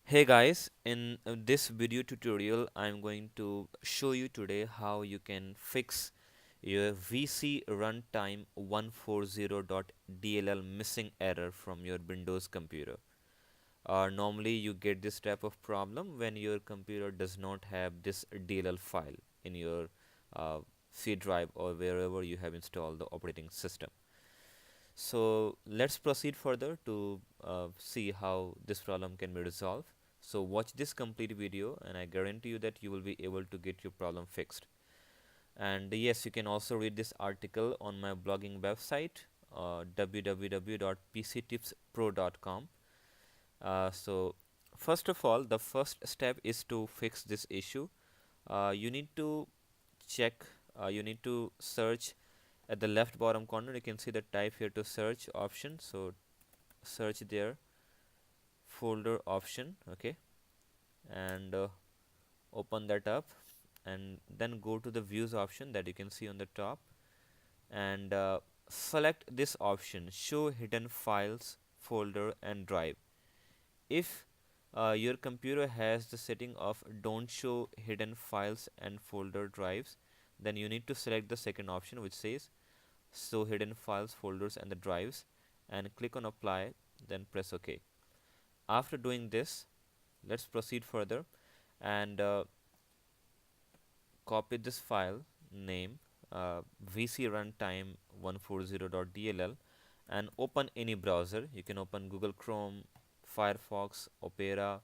Hey guys, in this video tutorial, I'm going to show you today how you can fix your vcruntime140.dll missing error from your Windows computer. Normally, you get this type of problem when your computer does not have this DLL file in your uh, C drive or wherever you have installed the operating system. So let's proceed further to see how this problem can be resolved. So watch this complete video and I guarantee you that you will be able to get your problem fixed. And yes, you can also read this article on my blogging website www.pctipspro.com. So first of all, the first step is to fix this issue. You need to check, you need to search at the left bottom corner. You can see the type here to search option. So search there, folder option, okay, and open that up, and then go to the views option that you can see on the top, and select this option, show hidden files, folder and drive. If your computer has the setting of don't show hidden files and folder drives, then you need to select the second option which says show hidden files, folders and the drives, and click on apply, then press OK. After doing this, let's proceed further and copy this file name vcruntime140.dll and open any browser. You can open Google Chrome, Firefox, Opera,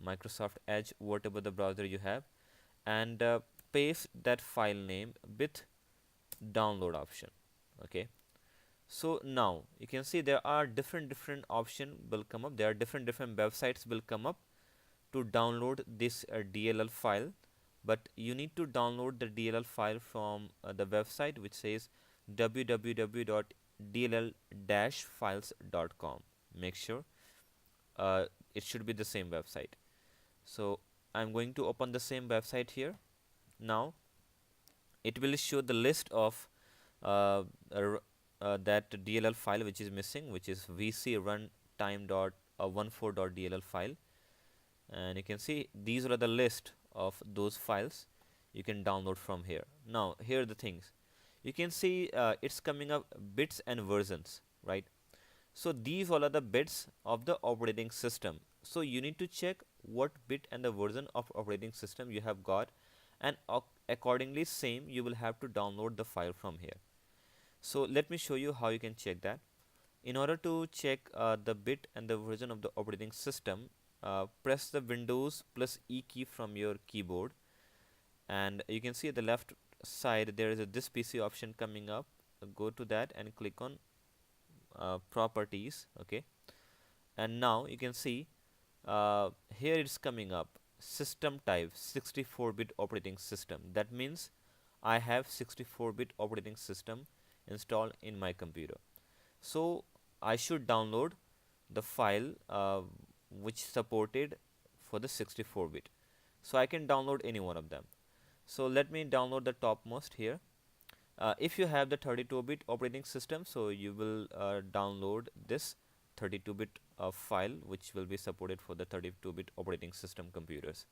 Microsoft Edge, whatever the browser you have, and paste that file name with download option. Okay, so now you can see there are different option will come up. There are different websites will come up to download this DLL file, but you need to download the DLL file from the website which says www.dll-files.com. Make sure it should be the same website. So I'm going to open the same website here. Now it will show the list of that DLL file which is missing, which is vcruntime.14.dll file, and you can see these are the list of those files you can download from here. Now here are the things you can see, it's coming up bits and versions, right? So these all are the bits of the operating system. So you need to check what bit and the version of operating system you have got, and accordingly same you will have to download the file from here. So let me show you how you can check that. In order to check the bit and the version of the operating system, press the Windows plus E key from your keyboard, and you can see at the left side there is a this PC option coming up. Go to that and click on properties, okay, and now you can see here it's coming up system type 64-bit operating system. That means I have 64-bit operating system installed in my computer. So I should download the file which supported for the 64-bit. So I can download any one of them. So let me download the topmost here. If you have the 32-bit operating system, so you will download this 32-bit file which will be supported for the 32-bit operating system computers.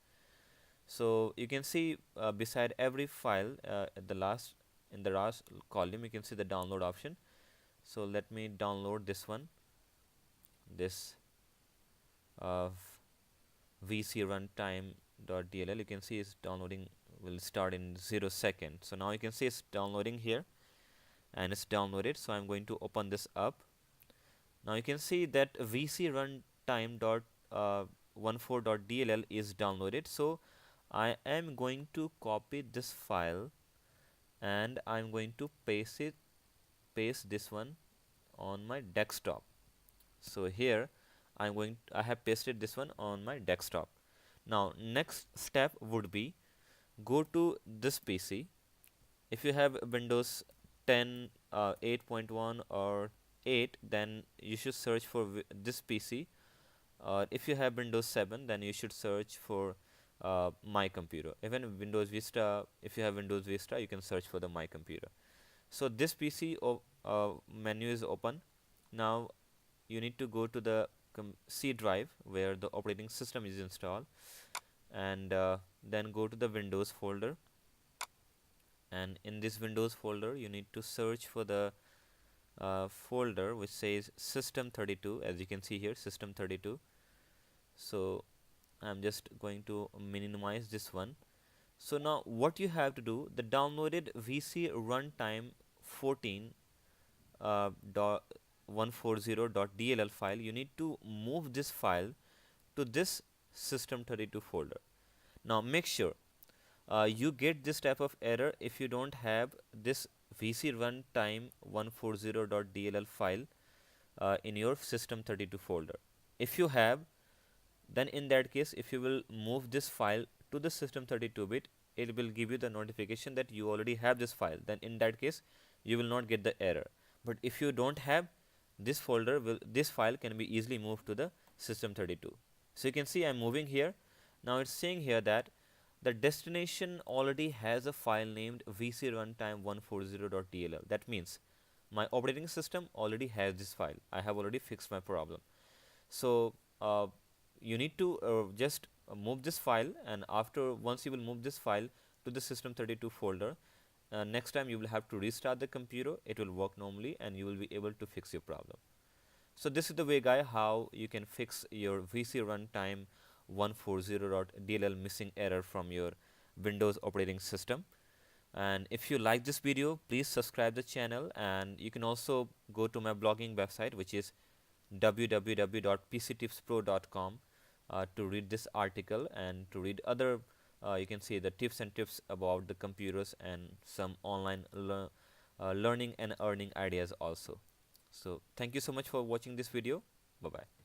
So you can see beside every file at the last in the last column you can see the download option. So let me download this one, this uh, vcruntime.dll. You can see it's downloading, will start in 0 seconds. So now you can see it's downloading here and it's downloaded. So I'm going to open this up. Now you can see that vcruntime.14.dll is downloaded. So I am going to copy this file and I'm going to paste this one on my desktop. So here I have pasted this one on my desktop. Now next step would be go to this PC. If you have Windows 10, 8.1 or 8, then you should search for this PC. If you have Windows 7, then you should search for my computer. Even Windows Vista, if you have Windows Vista, you can search for the my computer. So this PC menu is open. Now you need to go to the C drive where the operating system is installed, and then go to the Windows folder, and in this Windows folder you need to search for the folder which says system32. As you can see here, system32. So I'm just going to minimize this one. So now what you have to do, the downloaded vcruntime 14 dot 140.dll file, you need to move this file to this system32 folder. Now make sure you get this type of error if you don't have this vcruntime 140.dll file in your system32 folder. If you have, then in that case, if you will move this file to the system32 bit, it will give you the notification that you already have this file. Then in that case you will not get the error. But if you don't have this folder, this file can be easily moved to the system32. So you can see I'm moving here. Now it's saying here that the destination already has a file named vcruntime140.dll. That means my operating system already has this file. I have already fixed my problem. So you need to just move this file, and once you will move this file to the system32 folder, next time you will have to restart the computer. It will work normally and you will be able to fix your problem. So this is the way, guys, how you can fix your vcruntime 140.dll missing error from your Windows operating system. And if you like this video, please subscribe the channel, and you can also go to my blogging website, which is www.pctipspro.com, to read this article and to read other you can see the tips and tips about the computers and some online learning and earning ideas also. So thank you so much for watching this video. Bye bye.